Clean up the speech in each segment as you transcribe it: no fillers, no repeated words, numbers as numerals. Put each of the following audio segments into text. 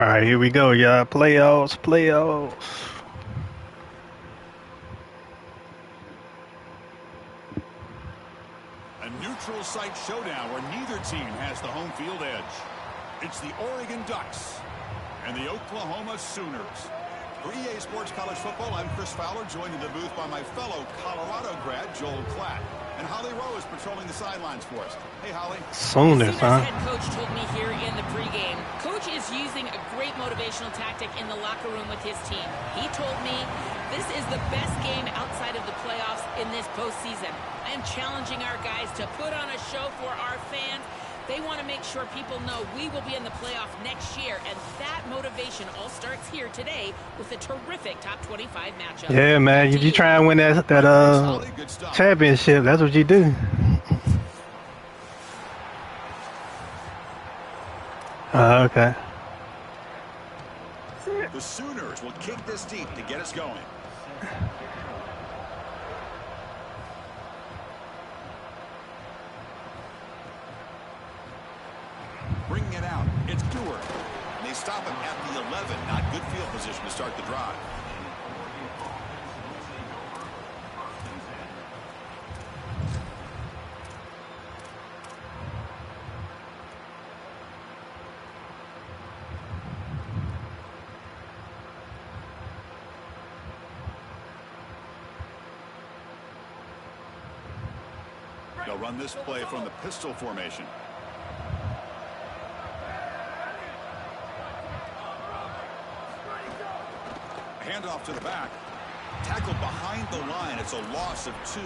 All right, here we go, y'all. Playoffs, playoffs. A neutral site showdown where neither team has the home field edge. It's the Oregon Ducks and the Oklahoma Sooners. For EA Sports College Football, I'm Chris Fowler, joined in the booth by my fellow Colorado grad, Joel Klatt. And Holly Rowe is patrolling the sidelines for us. Hey, Holly. Sooners, huh? Head coach told me here in the pregame, coach is using a great motivational tactic in the locker room with his team. He told me this is the best game outside of the playoffs in this postseason. I am challenging our guys to put on a show for our fans. They want to make sure people know we will be in the playoff next year, and that motivation all starts here today with a terrific top 25 matchup. Yeah, man. You try and win that championship. That's what you do. Okay. The Sooners will kick this deep to get us going. Bringing it out, it's Stewart. And they stop him at the 11. Not good field position to start the drive. They'll run this play from the pistol formation. Handoff to the back. Tackled behind the line. It's a loss of 2.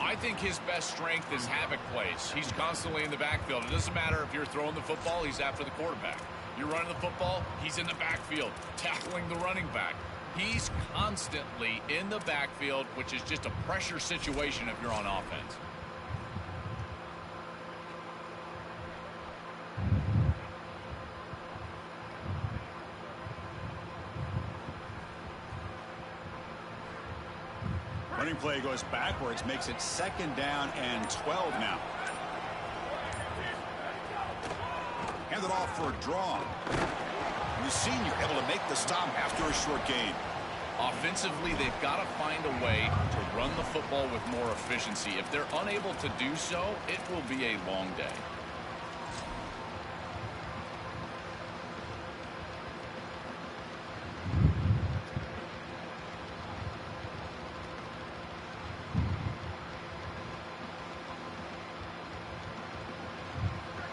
I think his best strength is havoc plays. He's constantly in the backfield. It doesn't matter if you're throwing the football, he's after the quarterback. You're running the football, he's in the backfield, tackling the running back. He's constantly in the backfield, which is just a pressure situation if you're on offense. Running play goes backwards, makes it 2nd down and 12 now. Hand it off for a draw. The senior able to make the stop after a short gain. Offensively, they've got to find a way to run the football with more efficiency. If they're unable to do so, it will be a long day.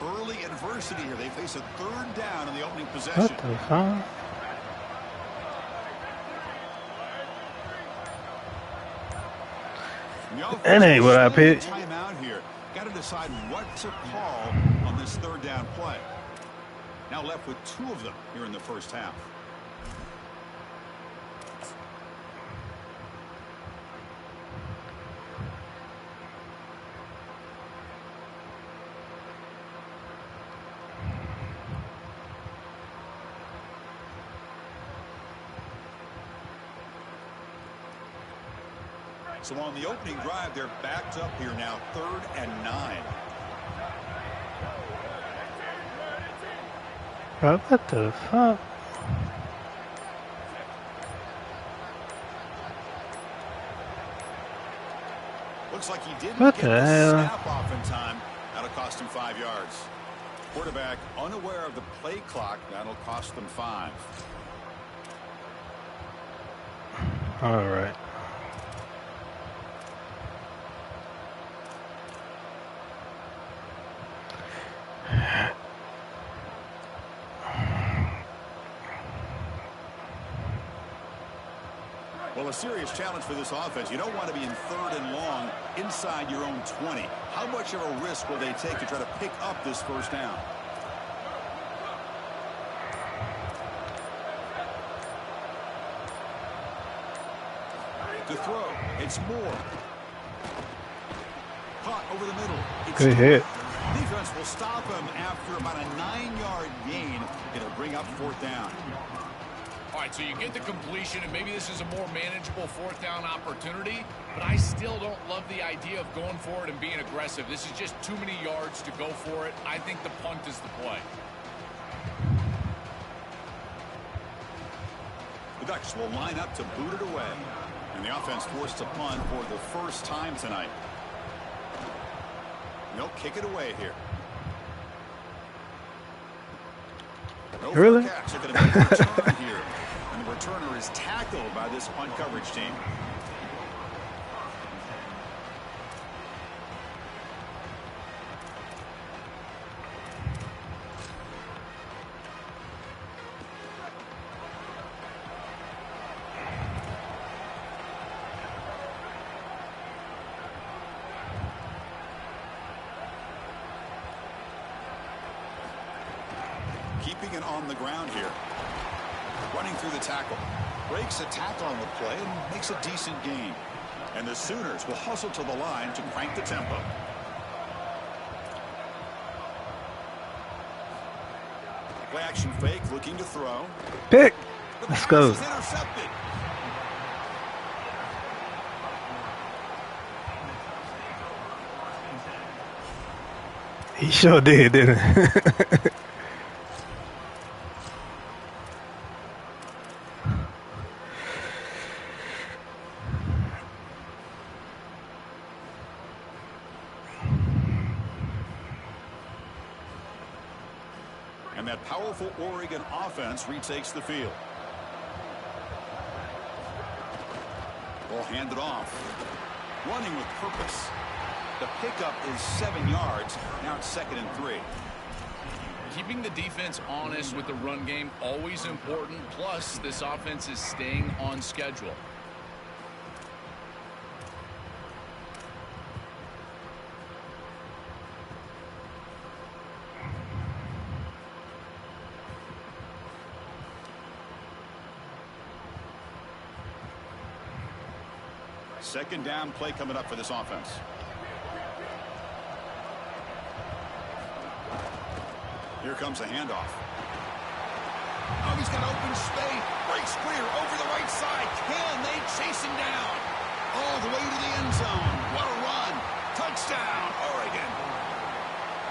Early adversity here. They face a 3rd down in the opening possession. What the fuck? That ain't what I picked. Timeout here. Got to decide what to call on this 3rd down play. Now left with 2 of them here in the first half. So on the opening drive, they're backed up here now, 3rd and 9. Bro, what the fuck? Looks like he didn't What get the the hell? snap off in time. That'll cost him 5 yards. Quarterback unaware of the play clock. That'll cost them 5. All right. Well, a serious challenge for this offense. You don't want to be in 3rd and long inside your own 20. How much of a risk will they take to try to pick up this 1st down? To throw, it's Moore. Caught over the middle. It's Good hit. Defense will stop him after about a 9-yard gain. It'll bring up 4th down. All right, so you get the completion, and maybe this is a more manageable 4th down opportunity, but I still don't love the idea of going for it and being aggressive. This is just too many yards to go for it. I think the punt is the play. The Ducks will line up to boot it away. And the offense forced to punt for the first time tonight. They'll kick it away here. Really? Cats are going to make a return here. And the returner is tackled by this punt coverage team. Keeping it on the ground here. Running through the tackle. Breaks a tackle on the play and makes a decent gain. And the Sooners will hustle to the line to crank the tempo. Play action fake, looking to throw. Pick. Let's go. Intercepted. He sure did, didn't he? And that powerful Oregon offense retakes the field. Ball handed off. Running with purpose. The pickup is 7 yards. Now it's 2nd and 3. Keeping the defense honest with the run game, always important. Plus, this offense is staying on schedule. Second down play coming up for this offense. Here comes a handoff. Oh, he's got open space. Breaks clear over the right side. Can they chase him down? All the way to the end zone. What a run. Touchdown, Oregon.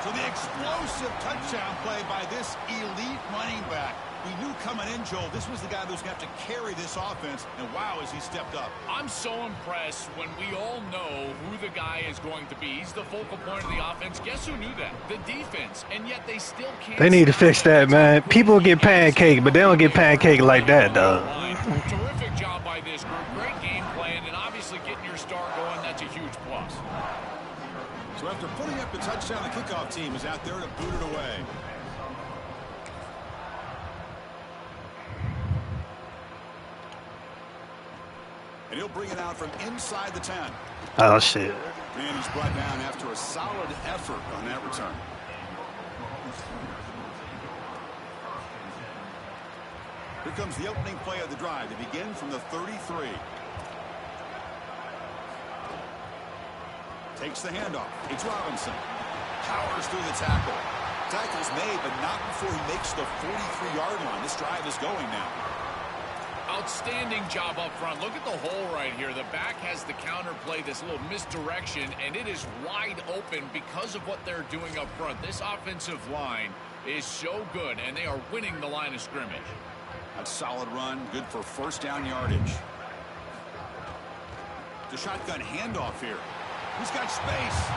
So the explosive touchdown play by this elite running back. We knew coming in, Joel, this was the guy that was going to have to carry this offense, and wow, has he stepped up. I'm so impressed when we all know who the guy is going to be. He's the focal point of the offense. Guess who knew that? The defense, and yet they still can't. They need to fix that, man. People get pancaked, but they don't get pancaked like that, though. Terrific job by this group. Great game plan, and obviously getting your star going, that's a huge plus. So after putting up the touchdown, the kickoff team is out there to boot it away. And he'll bring it out from inside the 10. Oh, shit. And he's brought down after a solid effort on that return. Here comes the opening play of the drive. They begin from the 33. Takes the handoff. It's Robinson. Powers through the tackle. Tackle's made, but not before he makes the 43-yard line. This drive is going now. Outstanding job up front. Look at the hole right here. The back has the counter play, this little misdirection, and it is wide open because of what they're doing up front. This offensive line is so good, and they are winning the line of scrimmage. A solid run, good for first down yardage. The shotgun handoff here. He's got space.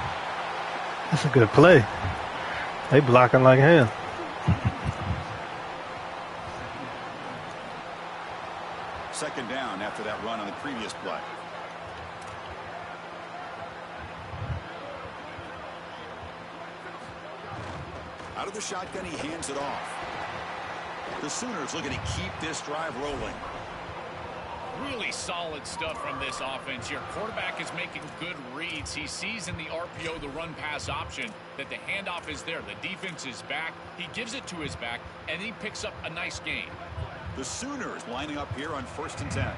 That's a good play. They blocking like hell. Second down after that run on the previous play. Out of the shotgun, he hands it off. The Sooners looking to keep this drive rolling. Really solid stuff from this offense here. Quarterback is making good reads. He sees in the RPO, the run-pass option, that the handoff is there. The defense is back. He gives it to his back, and he picks up a nice gain. The Sooners lining up here on 1st and 10.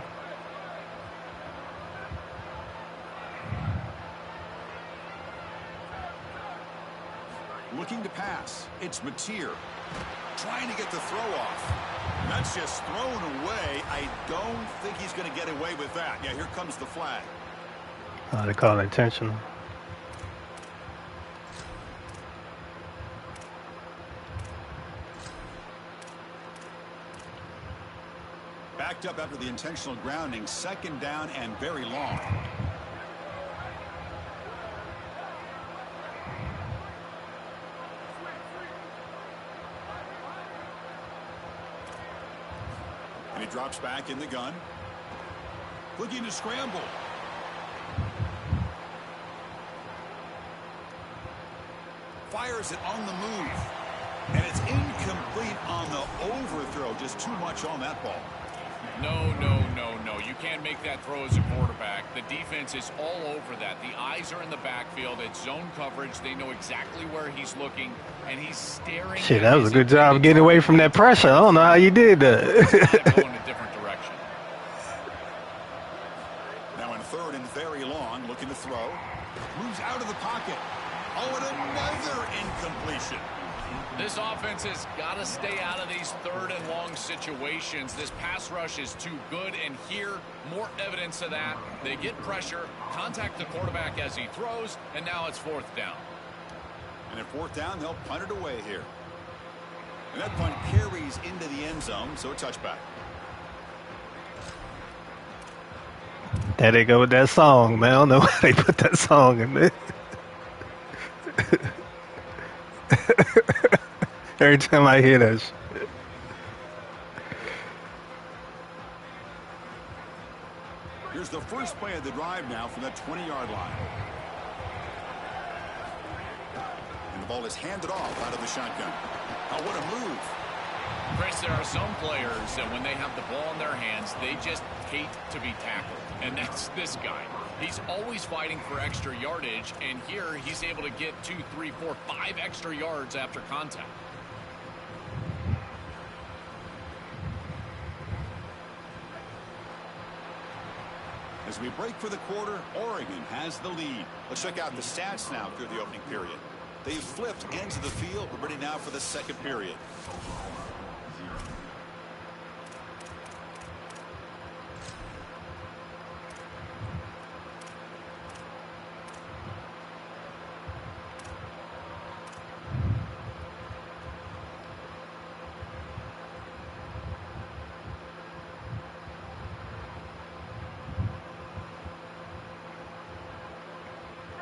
Looking to pass. It's Mateer. Trying to get the throw off. And that's just thrown away. I don't think he's going to get away with that. Yeah, here comes the flag. They call it intentional. Backed up after the intentional grounding. Second down and very long. And he drops back in the gun. Looking to scramble. Fires it on the move. And it's incomplete on the overthrow. Just too much on that ball. No, no, no, no. You can't make that throw as a quarterback. The defense is all over that. The eyes are in the backfield. It's zone coverage. They know exactly where he's looking, and he's staring. Shit, that was a good job of getting away from that pressure. I don't know how you did that. Going a different direction. Now in third and very long, looking to throw. Moves out of the pocket. Oh, and another incompletion. This offense has got to stay out of these third and long situations. This pass rush is too good, and here, more evidence of that. They get pressure, contact the quarterback as he throws, and now it's fourth down. And at fourth down, they'll punt it away here. And that punt carries into the end zone, so a touchback. There they go with that song, man. I don't know why they put that song in there. Every time I hear that shit. Here's the first play of the drive now from that 20-yard line. And the ball is handed off out of the shotgun. Oh, what a move. Chris, there are some players that when they have the ball in their hands, they just hate to be tackled. And that's this guy. He's always fighting for extra yardage, and here he's able to get 2, 3, 4, 5 extra yards after contact. As we break for the quarter, Oregon has the lead. Let's check out the stats now through the opening period. They've flipped ends of the field. We're ready now for the second period.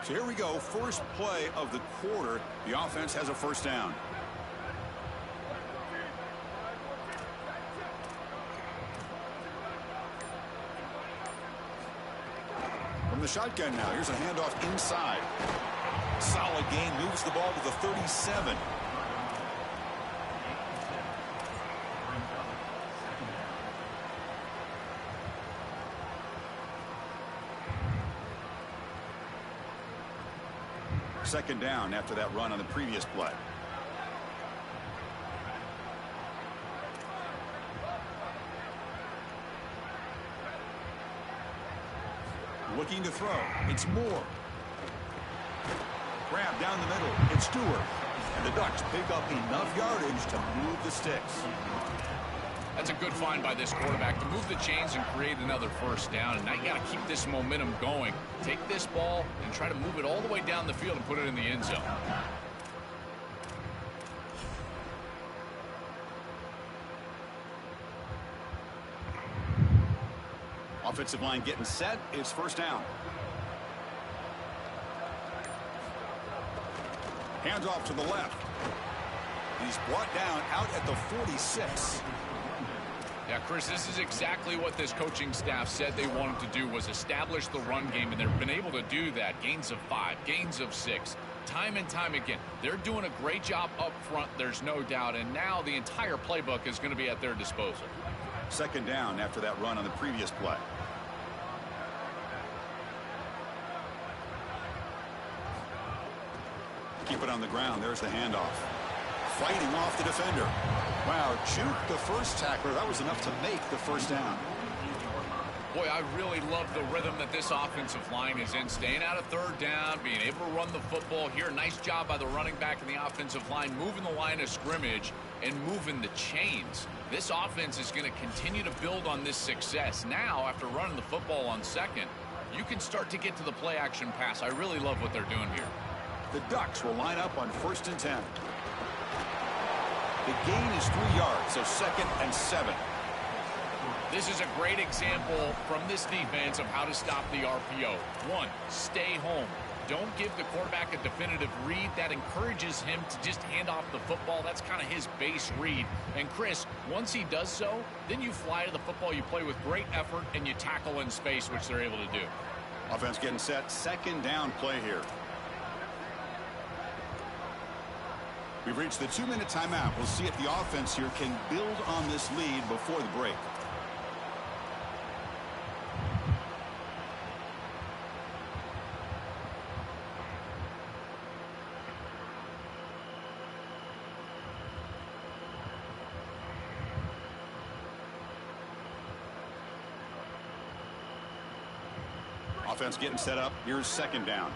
So here we go, first play of the quarter. The offense has a first down. From the shotgun now, here's a handoff inside. Solid gain, moves the ball to the 37. Second down after that run on the previous play. Looking to throw. It's Moore. Grab down the middle. It's Stewart. And the Ducks pick up enough yardage to move the sticks. That's a good find by this quarterback to move the chains and create another first down. And now you got to keep this momentum going. Take this ball and try to move it all the way down the field and put it in the end zone. Offensive line getting set. It's first down. Hands off to the left. He's brought down out at the 46. Yeah, Chris, this is exactly what this coaching staff said they wanted to do, was establish the run game, and they've been able to do that. Gains of 5, gains of 6, time and time again. They're doing a great job up front, there's no doubt, and now the entire playbook is going to be at their disposal. Second down after that run on the previous play. Keep it on the ground. There's the handoff. Fighting off the defender. Wow, juked the first tackler. That was enough to make the first down. Boy, I really love the rhythm that this offensive line is in. Staying out of third down, being able to run the football here. Nice job by the running back and the offensive line, moving the line of scrimmage and moving the chains. This offense is going to continue to build on this success. Now, after running the football on second, you can start to get to the play-action pass. I really love what they're doing here. The Ducks will line up on 1st and 10. The gain is 3 yards, so 2nd and 7. This is a great example from this defense of how to stop the RPO. One, stay home. Don't give the quarterback a definitive read. That encourages him to just hand off the football. That's kind of his base read. And Chris, once he does so, then you fly to the football, you play with great effort, and you tackle in space, which they're able to do. Offense getting set. Second down play here. We've reached the 2-minute timeout. We'll see if the offense here can build on this lead before the break. Offense getting set up. Here's second down.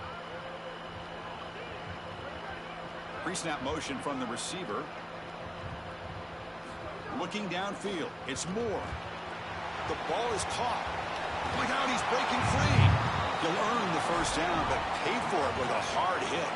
Pre-snap motion from the receiver. Looking downfield. It's Moore. The ball is caught. Look out, he's breaking free. He'll earn the first down, but pay for it with a hard hit.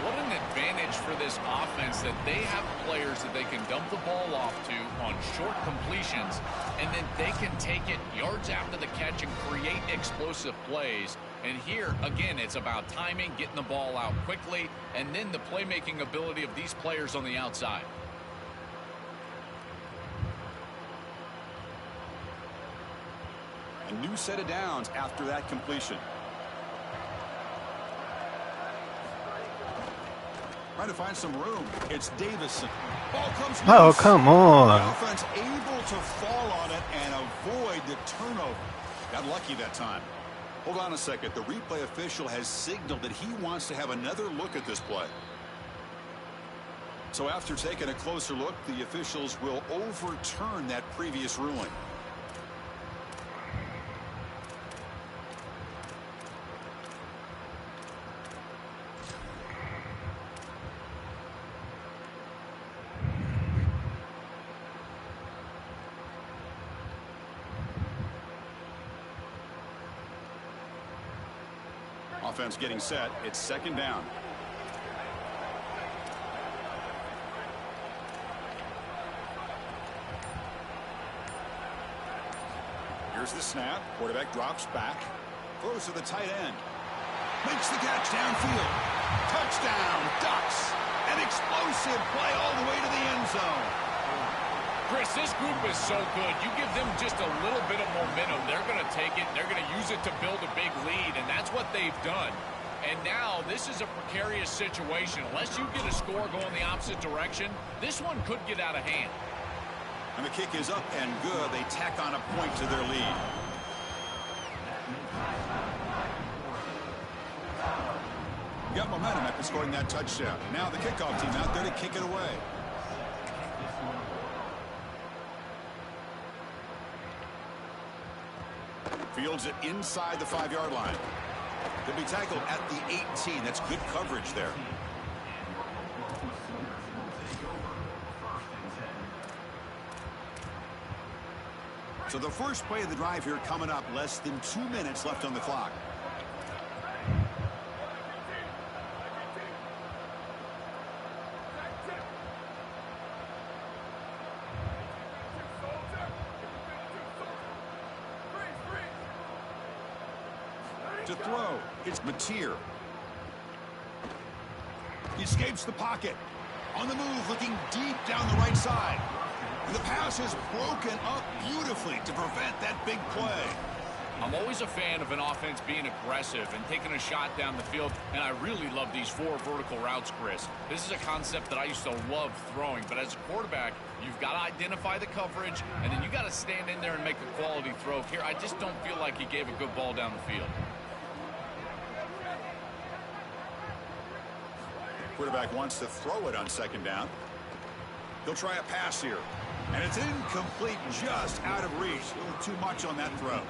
What an advantage for this offense that they have players that they can dump the ball off to on short completions, and then they can take it yards after the catch and create explosive plays. And here, again, it's about timing, getting the ball out quickly, and then the playmaking ability of these players on the outside. A new set of downs after that completion. Trying to find some room. It's Davison. Ball comes loose. Oh, come on. The offense able to fall on it and avoid the turnover. Got lucky that time. Hold on a second. The replay official has signaled that he wants to have another look at this play. So after taking a closer look, the officials will overturn that previous ruling. Offense getting set. It's second down. Here's the snap. Quarterback drops back. Throws to the tight end. Makes the catch downfield. Touchdown, Ducks. An explosive play all the way to the end zone. Chris, this group is so good. You give them just a little bit of momentum, they're going to take it, they're going to use it to build a big lead, and that's what they've done. And now this is a precarious situation. Unless you get a score going the opposite direction, this one could get out of hand. And the kick is up and good. They tack on a point to their lead. Got momentum after scoring that touchdown. Now the kickoff team out there to kick it away. Fields it inside the 5-yard line. He'll be tackled at the 18. That's good coverage there. So the first play of the drive here coming up. Less than 2 minutes left on the clock. To throw, it's Mateer. He escapes the pocket. On the move, looking deep down the right side. And the pass is broken up beautifully to prevent that big play. I'm always a fan of an offense being aggressive and taking a shot down the field, and I really love these 4 vertical routes, Chris. This is a concept that I used to love throwing, but as a quarterback, you've got to identify the coverage, and then you got to stand in there and make a quality throw. Here, I just don't feel like he gave a good ball down the field. Quarterback wants to throw it on second down. He'll try a pass here. And it's incomplete, just out of reach. A little too much on that throw.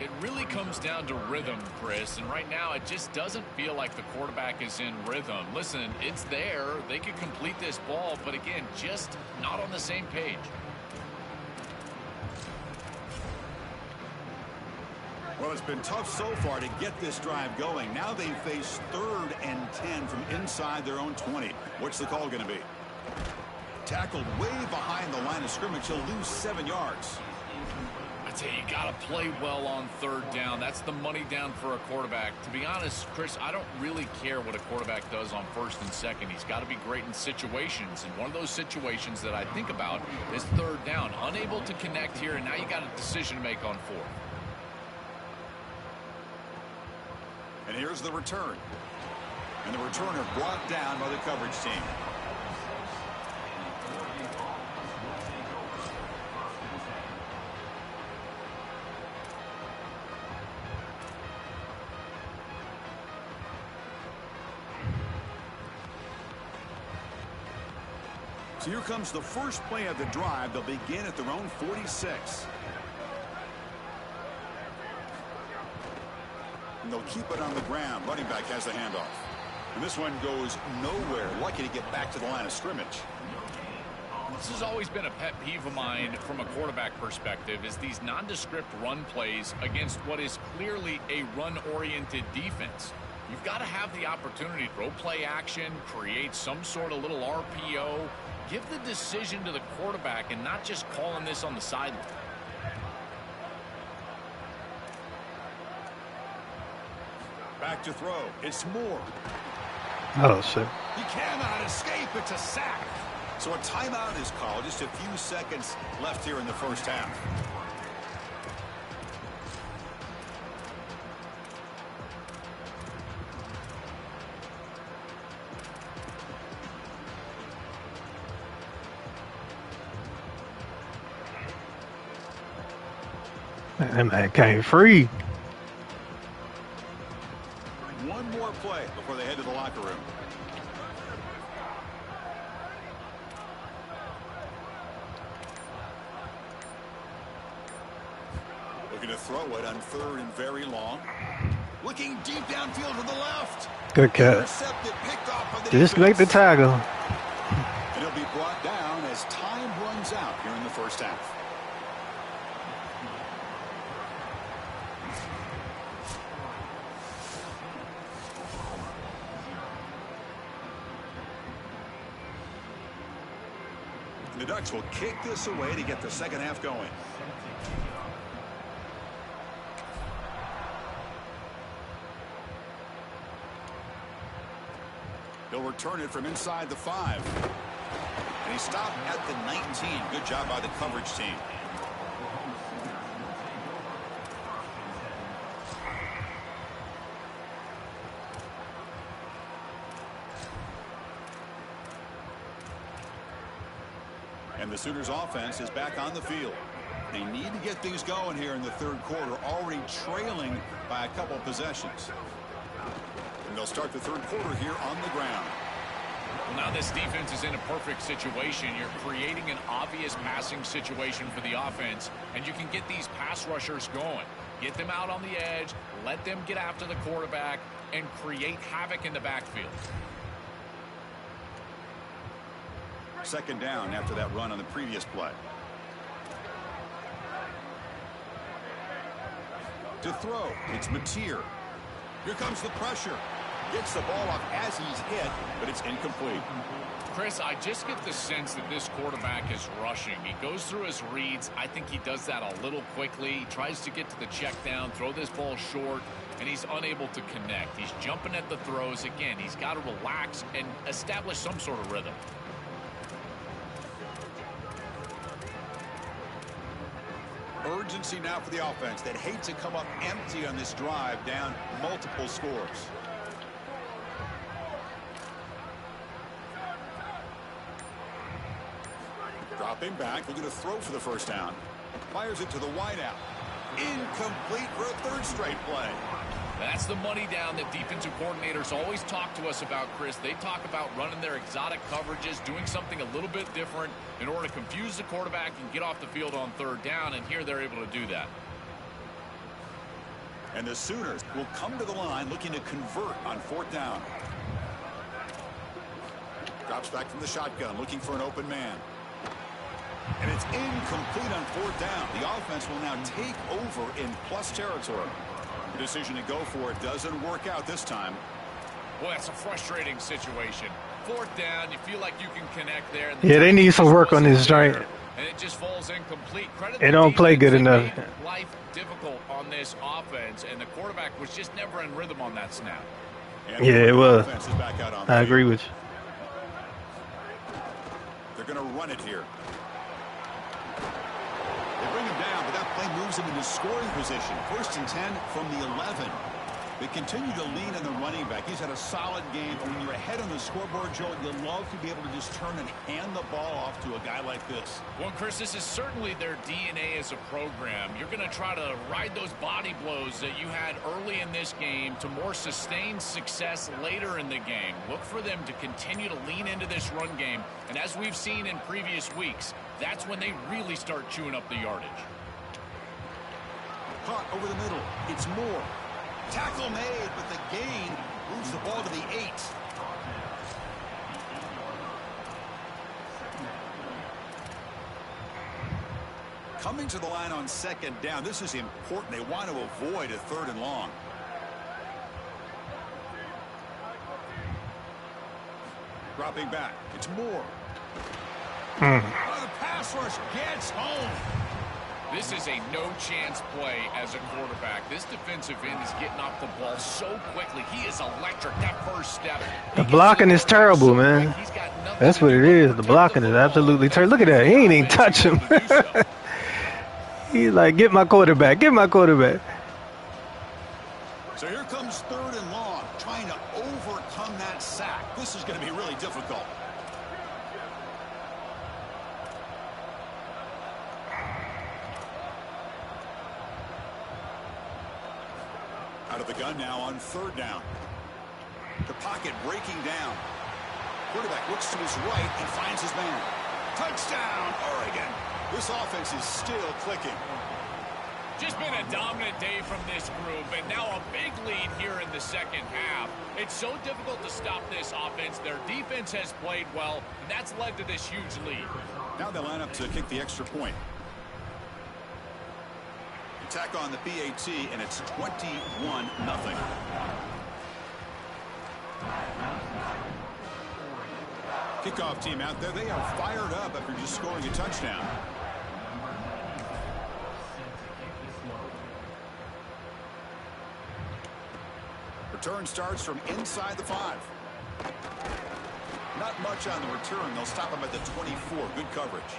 It really comes down to rhythm, Chris, and right now it just doesn't feel like the quarterback is in rhythm. Listen, it's there. They could complete this ball, but again, just not on the same page. Well, it's been tough so far to get this drive going. Now they face 3rd and 10 from inside their own 20. What's the call going to be? Tackled way behind the line of scrimmage. He'll lose 7 yards. I tell you, you got to play well on third down. That's the money down for a quarterback. To be honest, Chris, I don't really care what a quarterback does on first and second. He's got to be great in situations. And one of those situations that I think about is third down. Unable to connect here, and now you got a decision to make on fourth. And here's the return. And the returner brought down by the coverage team. So here comes the first play of the drive. They'll begin at their own 46. And they'll keep it on the ground. Running back has the handoff. And this one goes nowhere. Lucky to get back to the line of scrimmage. This has always been a pet peeve of mine from a quarterback perspective, is these nondescript run plays against what is clearly a run-oriented defense. You've got to have the opportunity to throw play action, create some sort of little RPO, give the decision to the quarterback and not just calling this on the sideline. Back to throw. It's Moore. Oh, shit. He cannot escape. It's a sack. So a timeout is called. Just a few seconds left here in the first half. That man came free. One more play before they head to the locker room. Looking to throw it on third and very long. Looking deep downfield to the left. Good catch. Intercepted, picked off by the Just make the tackle. And he'll be brought down as time runs out here in the first half. The Ducks will kick this away to get the second half going. He'll return it from inside the 5. And he stopped at the 19. Good job by the coverage team. And the Sooners offense is back on the field. They need to get things going here in the third quarter, already trailing by a couple possessions. And they'll start the third quarter here on the ground. Well, now this defense is in a perfect situation. You're creating an obvious passing situation for the offense, and you can get these pass rushers going. Get them out on the edge, let them get after the quarterback, and create havoc in the backfield. Second down after that run on the previous play. To throw, it's Mateer. Here comes the pressure. Gets the ball off as he's hit, but it's incomplete. Chris, I just get the sense that this quarterback is rushing. He goes through his reads. I think he does that a little quickly. He tries to get to the check down, throw this ball short, and he's unable to connect. He's jumping at the throws. Again, he's got to relax and establish some sort of rhythm. Urgency now for the offense. They'd hate to come up empty on this drive, down multiple scores. Dropping back, looking to throw for the first down. Fires it to the wideout. Incomplete for a third straight play. That's the money down that defensive coordinators always talk to us about, Chris. They talk about running their exotic coverages, doing something a little bit different in order to confuse the quarterback and get off the field on third down, and here they're able to do that. And the Sooners will come to the line looking to convert on fourth down. Drops back from the shotgun, looking for an open man. And it's incomplete on fourth down. The offense will now take over in plus territory. The decision to go for it doesn't work out this time. Well, that's a frustrating situation. 4th down, you feel like you can connect there. And Yeah, they need some work on this joint. And it just falls incomplete. Credit They don't play good enough. Life difficult on this offense, and the quarterback was just never in rhythm on that snap. And yeah, it was. I agree with you. They're going to run it here. They bring him down, but that play moves him into scoring position. 1st and 10 from the 11. They continue to lean on the running back. He's had a solid game. When you're ahead on the scoreboard, Joe, you'll love to be able to just turn and hand the ball off to a guy like this. Well, Chris, this is certainly their DNA as a program. You're going to try to ride those body blows that you had early in this game to more sustained success later in the game. Look for them to continue to lean into this run game. And as we've seen in previous weeks, that's when they really start chewing up the yardage. Caught over the middle. It's Moore. Tackle made, but the gain moves the ball to the 8. Coming to the line on 2nd down. This is important. They want to avoid a 3rd and long. Dropping back. It's Moore. Oh, the pass rush gets home. This is a no-chance play as a quarterback. This defensive end is getting off the ball so quickly. He is electric. That first step. The blocking is terrible, man. That's what it is. The blocking is absolutely terrible. Look at that. He ain't even touch him. He's like, get my quarterback. Get my quarterback. So here comes 3rd and long, trying to overcome that sack. This is going to be really difficult. Out of the gun now on 3rd down. The pocket breaking down. Quarterback looks to his right and finds his man. Touchdown, Oregon. This offense is still clicking. Just been a dominant day from this group, and now a big lead here in the 2nd half. It's so difficult to stop this offense. Their defense has played well, and that's led to this huge lead. Now they line up to kick the extra point. Attack on the PAT, and it's 21-0. Kickoff team out there. They are fired up after just scoring a touchdown. Return starts from inside the 5. Not much on the return. They'll stop him at the 24. Good coverage.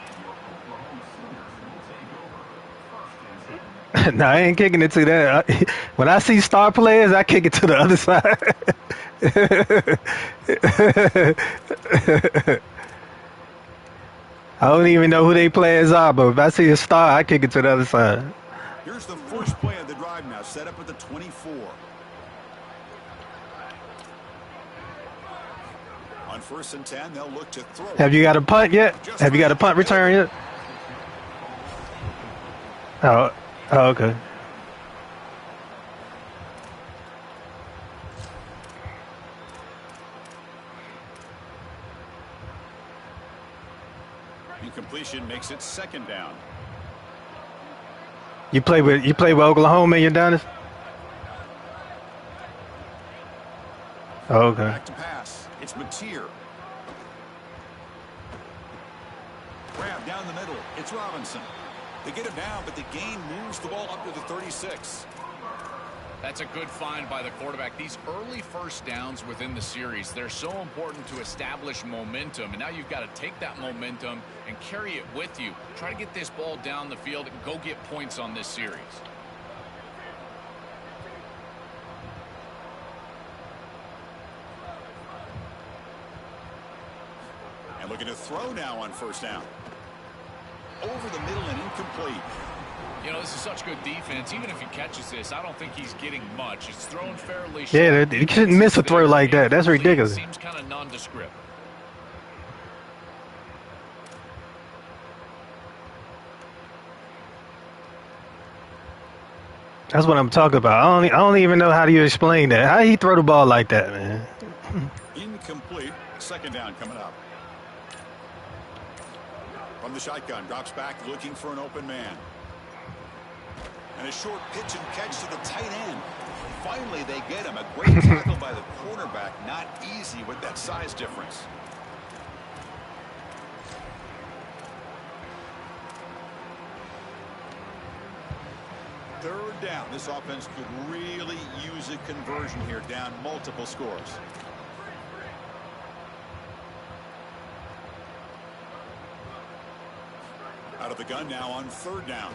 No, I ain't kicking it to that. When I see star players, I kick it to the other side. I don't even know who they players are, but if I see a star, I kick it to the other side. Here's the first play of the drive now, set up at the 24. On 1st and 10, they'll look to throw. Have you got a punt yet? Have you got a punt return yet? Oh, okay. Incompletion makes it 2nd down. You play with Oklahoma in your dynasty? Oh, okay. Back to pass. It's Mateer. Grab down the middle. It's Robinson. They get him down, but the gain moves the ball up to the 36. That's a good find by the quarterback. These early first downs within the series, they're so important to establish momentum. And now you've got to take that momentum and carry it with you. Try to get this ball down the field and go get points on this series. And looking to throw now on 1st down. Over the middle and incomplete. You know, this is such good defense. Even if he catches this, I don't think he's getting much. It's thrown fairly short. Yeah, you shouldn't miss a throw like that. That's ridiculous. Seems kind of nondescript. That's what I'm talking about. I don't even know how do you explain that. How he throw the ball like that, man? Incomplete. 2nd down coming up. From the shotgun, drops back looking for an open man. And a short pitch and catch to the tight end. finally they get him. A great tackle by the cornerback. Not easy with that size difference. Third down. This offense could really use a conversion here, down multiple scores. Out of the gun now on third down.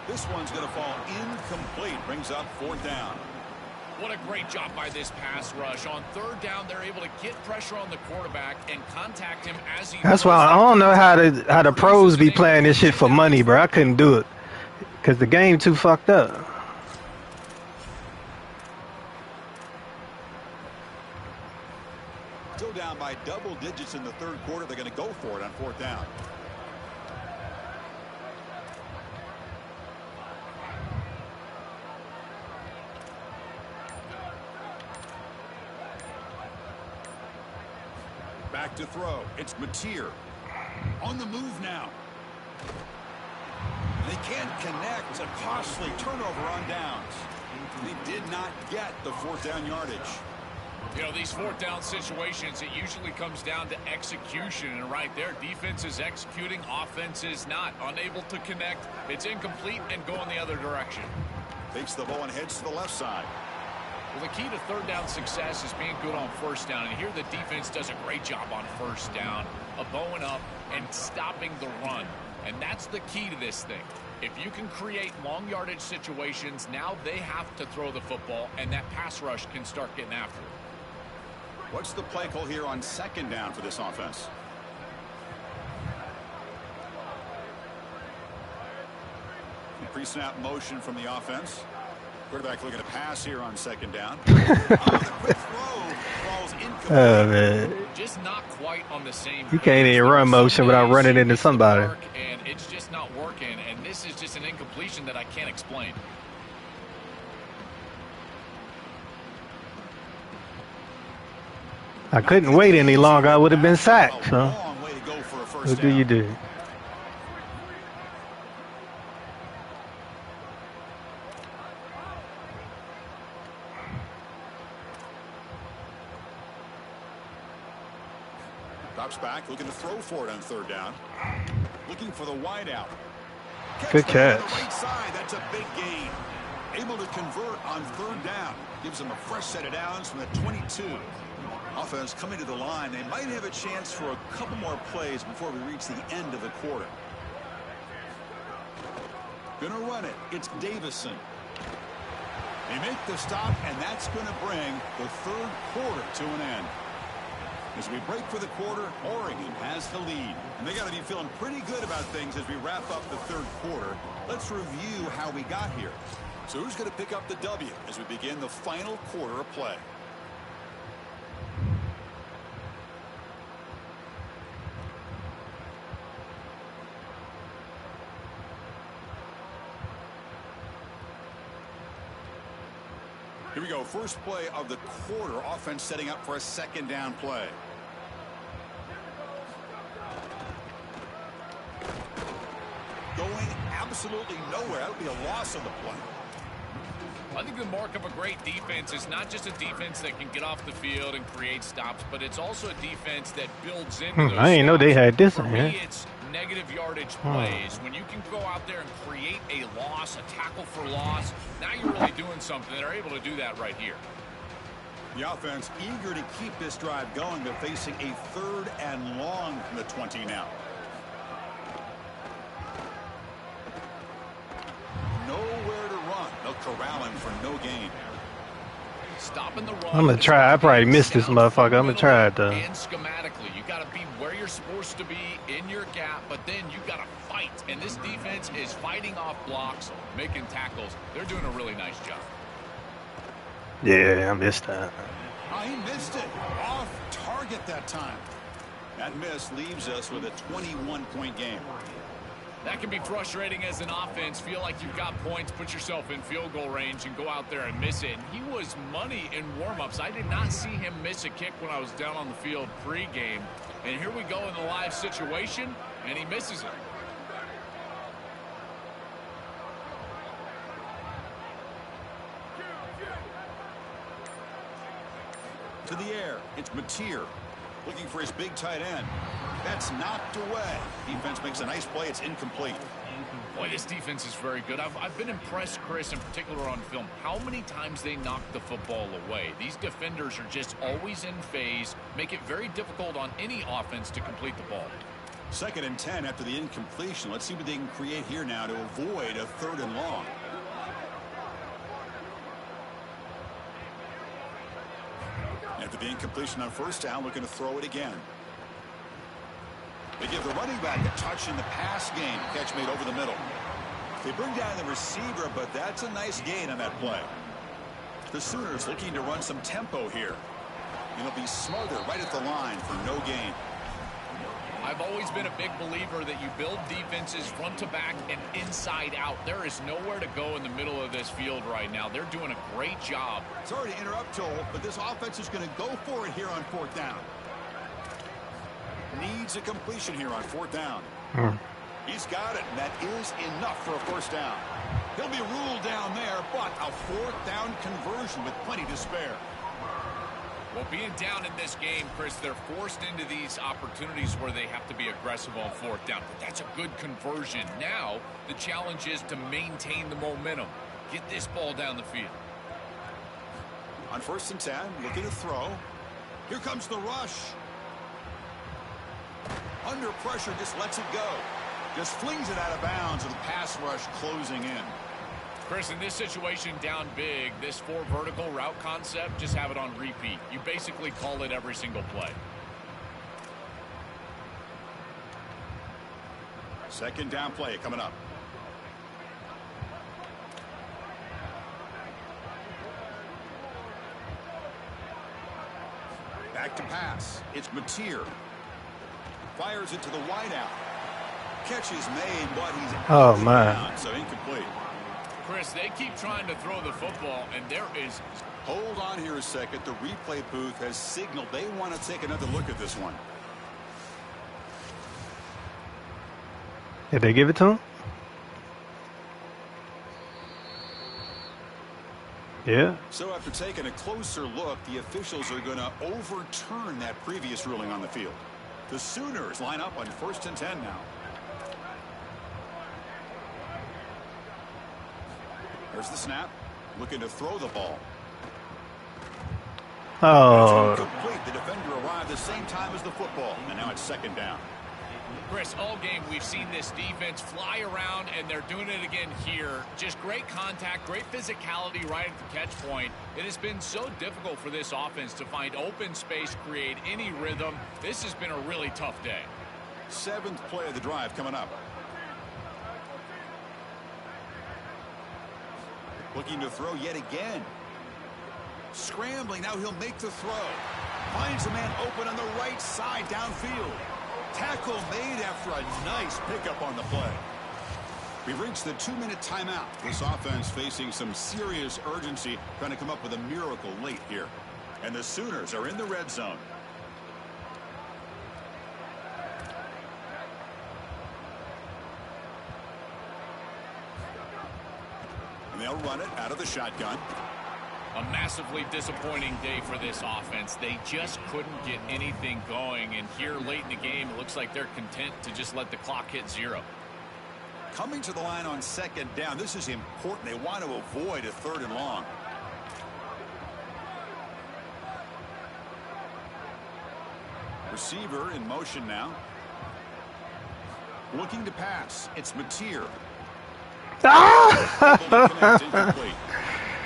This one's going to fall incomplete. Brings up fourth down. What a great job by this pass rush. On third down, they're able to get pressure on the quarterback and contact him as he... That's why I don't know how the pros be playing this shit for money, bro. I couldn't do it because the game too fucked up. Still down by double digits in the third quarter. They're going to go for it on fourth down. Back to throw. It's Mateer. On the move now. They can't connect. A costly turnover on downs. They did not get the fourth down yardage. You know, these fourth down situations, it usually comes down to execution. And right there, defense is executing, offense is not. Unable to connect. It's incomplete and go in the other direction. Takes the ball and heads to the left side. Well, the key to third down success is being good on first down. And here the defense does a great job on first down of bowing up and stopping the run. And that's the key to this thing. If you can create long yardage situations, now they have to throw the football, and that pass rush can start getting after it. What's the play call here on second down for this offense? Pre-snap motion from the offense. Quarterback looking to pass here on second down. The quick throw falls incomplete. Oh, man. Just not quite on the same. You can't even run motion without running into somebody. And it's just not working. And this is just an incompletion that I can't explain. I couldn't wait any longer. I would have been sacked. So what do you do? Drops back, looking to throw for it on third down. Looking for the wide out. Good catch. On the right side, that's a big gain. Able to convert on third down. Gives them a fresh set of downs from the 22. Offense coming to the line. They might have a chance for a couple more plays before we reach the end of the quarter. Gonna run it. It's Davison. They make the stop, and that's going to bring the third quarter to an end. As we break for the quarter, Oregon has the lead. And they got to be feeling pretty good about things as we wrap up the third quarter. Let's review how we got here. So who's going to pick up the W as we begin the final quarter of play? Here we go. First play of the quarter. Offense setting up for a second down play. Going absolutely nowhere. That would be a loss on the play. I think the mark of a great defense is not just a defense that can get off the field and create stops, but it's also a defense that builds into those I didn't know they had this in For here. me, it's negative yardage plays. When you can go out there and create a loss, a tackle for loss, now you're really doing something. They're able to do that right here. The offense eager to keep this drive going, but facing a third and long from the 20 now. Nowhere to run. They'll corral him for no gain. Stopping the run. I'm gonna try. I probably missed this motherfucker. I'm gonna try it though. And schematically, you got to be where you're supposed to be in your gap, but then you got to fight. And this defense is fighting off blocks, making tackles. They're doing a really nice job. Yeah, I missed that. Oh, he missed it. Off target that time. That miss leaves us with a 21-point game. That can be frustrating as an offense. Feel like you've got points, put yourself in field goal range, and go out there and miss it. And he was money in warm-ups. I did not see him miss a kick when I was down on the field pre-game. And here we go in the live situation, and he misses it. To the air, it's Mateer looking for his big tight end. That's knocked away. Defense makes a nice play. It's incomplete. Boy, this defense is very good. I've been impressed, Chris, in particular on film, how many times they knock the football away. These defenders are just always in phase, make it very difficult on any offense to complete the ball. 2nd and 10 after the incompletion. Let's see what they can create here now to avoid a 3rd and long. After the incompletion on 1st down, looking to throw it again. They give the running back a touch in the pass game. Catch made over the middle. They bring down the receiver, but that's a nice gain on that play. The Sooners looking to run some tempo here. It'll be smothered right at the line for no gain. I've always been a big believer that you build defenses front to back and inside out. There is nowhere to go in the middle of this field right now. They're doing a great job. Sorry to interrupt, Joel, but this offense is going to go for it here on 4th down. Needs a completion here on 4th down. He's got it, and that is enough for a 1st down. He'll be ruled down there, but a 4th down conversion with plenty to spare. Well, being down in this game, Chris, they're forced into these opportunities where they have to be aggressive on 4th down. But that's a good conversion. Now, the challenge is to maintain the momentum. Get this ball down the field. On 1st and 10, looking to throw. Here comes the rush. Under pressure, just lets it go. Just flings it out of bounds with the pass rush closing in. Chris, in this situation, down big, this 4 vertical route concept, just have it on repeat. You basically call it every single play. 2nd down play coming up. Back to pass. It's Mateer. Fires it to the wideout. Catch is made, but he's oh man, so incomplete. Chris, they keep trying to throw the football, and there is... Hold on here a second. The replay booth has signaled they want to take another look at this one. Did they give it to him? Yeah. So after taking a closer look, the officials are going to overturn that previous ruling on the field. The Sooners line up on 1st and 10 now. There's the snap. Looking to throw the ball. Oh. Complete. The defender arrived the same time as the football, and now it's 2nd down. Chris, all game we've seen this defense fly around, and they're doing it again here. Just great contact, great physicality right at the catch point. It has been so difficult for this offense to find open space, create any rhythm. This has been a really tough day. 7th play of the drive coming up. Looking to throw yet again. Scrambling, now he'll make the throw. Finds a man open on the right side downfield. Tackle made after a nice pickup on the play. We've reached the 2-minute timeout. This offense facing some serious urgency, trying to come up with a miracle late here. And the Sooners are in the red zone. And they'll run it out of the shotgun. A massively disappointing day for this offense. They just couldn't get anything going, and here late in the game, it looks like they're content to just let the clock hit 0. Coming to the line on 2nd down. This is important. They want to avoid a 3rd and long. Receiver in motion now. Looking to pass. It's Mateer.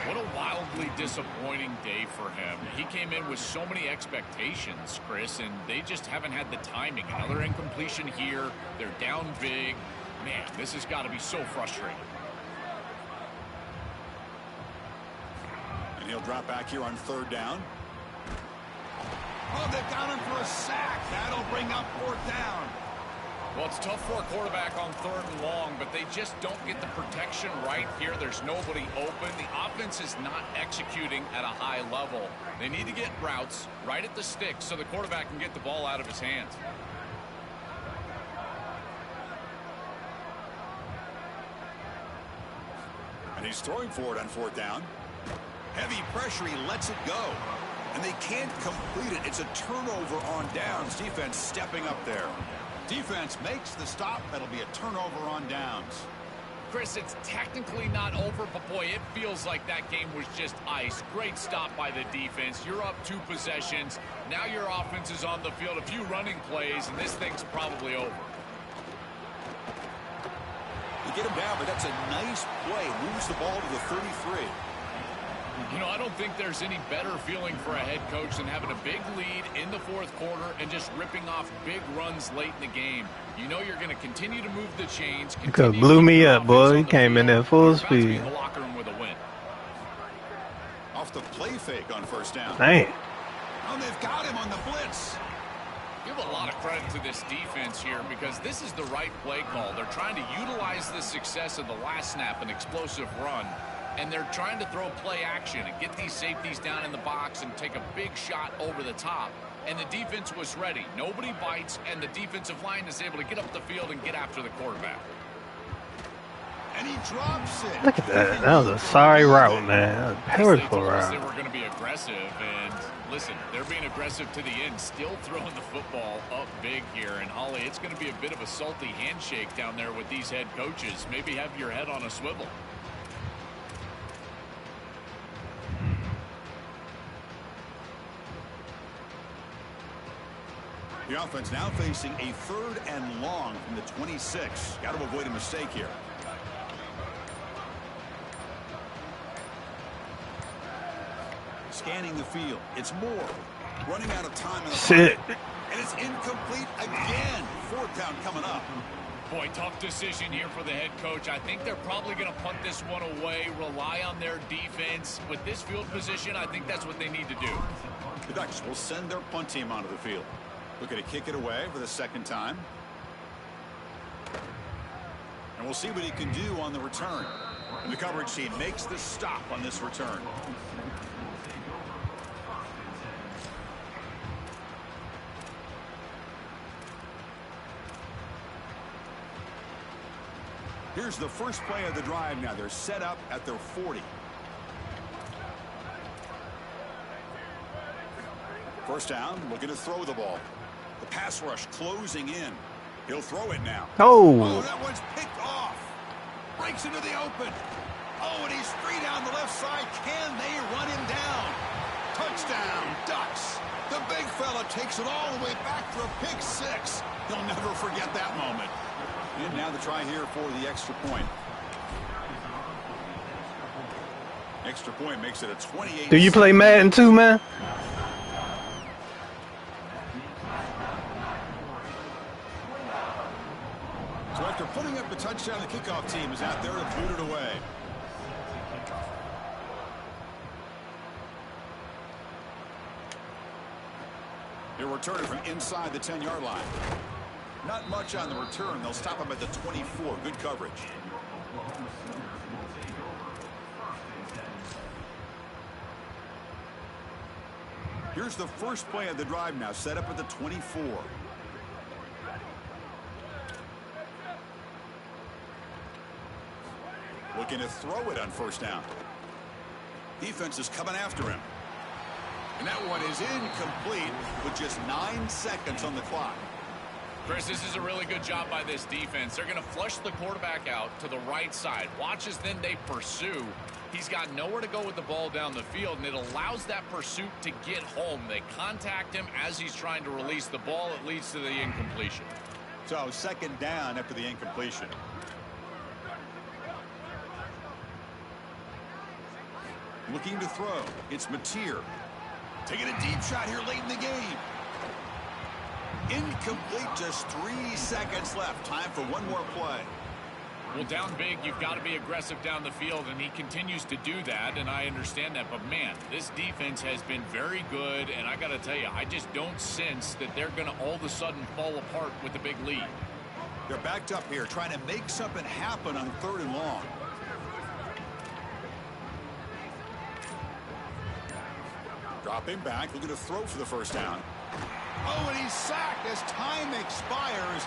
What a wildly disappointing day for him. He came in with so many expectations, Chris, and they just haven't had the timing. Another incompletion here. They're down big. Man, this has got to be so frustrating. And he'll drop back here on 3rd down. Oh, they've got him for a sack. That'll bring up 4th down. Well, it's tough for a quarterback on 3rd and long, but they just don't get the protection right here. There's nobody open. The offense is not executing at a high level. They need to get routes right at the stick so the quarterback can get the ball out of his hands. And he's throwing for it on 4th down. Heavy pressure. He lets it go. And they can't complete it. It's a turnover on downs. Defense stepping up there. Defense makes the stop. That'll be a turnover on downs. Chris, it's technically not over, but boy, it feels like that game was just ice. Great stop by the defense. You're up 2 possessions. Now your offense is on the field. A few running plays, and this thing's probably over. You get him down, but that's a nice play. Moves the ball to the 33. You know, I don't think there's any better feeling for a head coach than having a big lead in the 4th quarter and just ripping off big runs late in the game. You know you're going to continue to move the chains. He could have blew me up, boy. He came in at full speed. In the locker room with a win. Off the play fake on first down. Dang. Oh, they've got him on the blitz. Give a lot of credit to this defense here because this is the right play call. They're trying to utilize the success of the last snap, an explosive run, and they're trying to throw play action and get these safeties down in the box and take a big shot over the top. And the defense was ready. Nobody bites, and the defensive line is able to get up the field and get after the quarterback. And he drops it. Look at that. That was a sorry route, man. That was a terrible route. They were going to be aggressive, and listen, they're being aggressive to the end, still throwing the football up big here. And, Holly, it's going to be a bit of a salty handshake down there with these head coaches. Maybe have your head on a swivel. The offense now facing a 3rd and long from the 26. Got to avoid a mistake here. Scanning the field. It's Moore. Running out of time in the Shit. pocket. And it's incomplete again. 4th down coming up. Boy, tough decision here for the head coach. I think they're probably going to punt this one away, rely on their defense. With this field position, I think that's what they need to do. The Ducks will send their punt team onto the field. Looking to kick it away for the 2nd time. And we'll see what he can do on the return. And the coverage team makes the stop on this return. Here's the first play of the drive now. They're set up at their 40. First down, looking to throw the ball. The pass rush closing in. He'll throw it now. Oh, That one's picked off. Breaks into the open. Oh, and he's free down the left side. Can they run him down? Touchdown, Ducks. The big fella takes it all the way back for a pick 6. He'll never forget that moment. And now the try here for the extra point. Extra point makes it a 28. do you play Madden too, man? So after putting up a touchdown, the kickoff team is out there to boot it away. They'll return it from inside the 10-yard line. Not much on the return. They'll stop him at the 24. Good coverage. Here's the first play of the drive now, set up at the 24. Looking to throw it on first down. Defense is coming after him. And that one is incomplete with just 9 seconds on the clock. Chris, this is a really good job by this defense. They're going to flush the quarterback out to the right side. Watch as then they pursue. He's got nowhere to go with the ball down the field, and it allows that pursuit to get home. They contact him as he's trying to release the ball. It leads to the incompletion. So 2nd down after the incompletion. Looking to throw. It's Mateer. Taking a deep shot here late in the game. Incomplete, just 3 seconds left. Time for one more play. Well, down big, you've got to be aggressive down the field, and he continues to do that, and I understand that. But, man, this defense has been very good, and I got to tell you, I just don't sense that they're going to all of a sudden fall apart with a big lead. They're backed up here, trying to make something happen on 3rd and long. Dropping back, looking to throw for the first down. Oh, and he's sacked as time expires.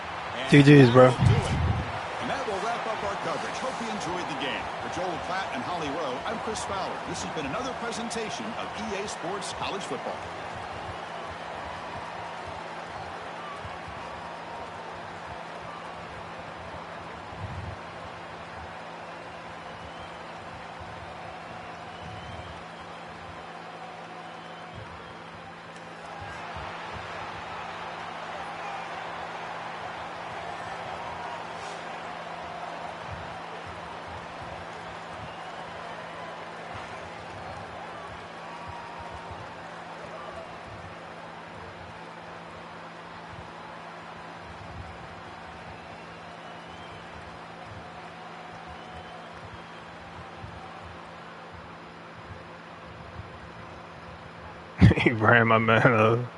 GG's, bro. And that will wrap wrap up our coverage. Hope you enjoyed the game. For Joel Platt and Holly Rowe, I'm Chris Fowler. This has been another presentation of EA Sports College Football. He ran my man up.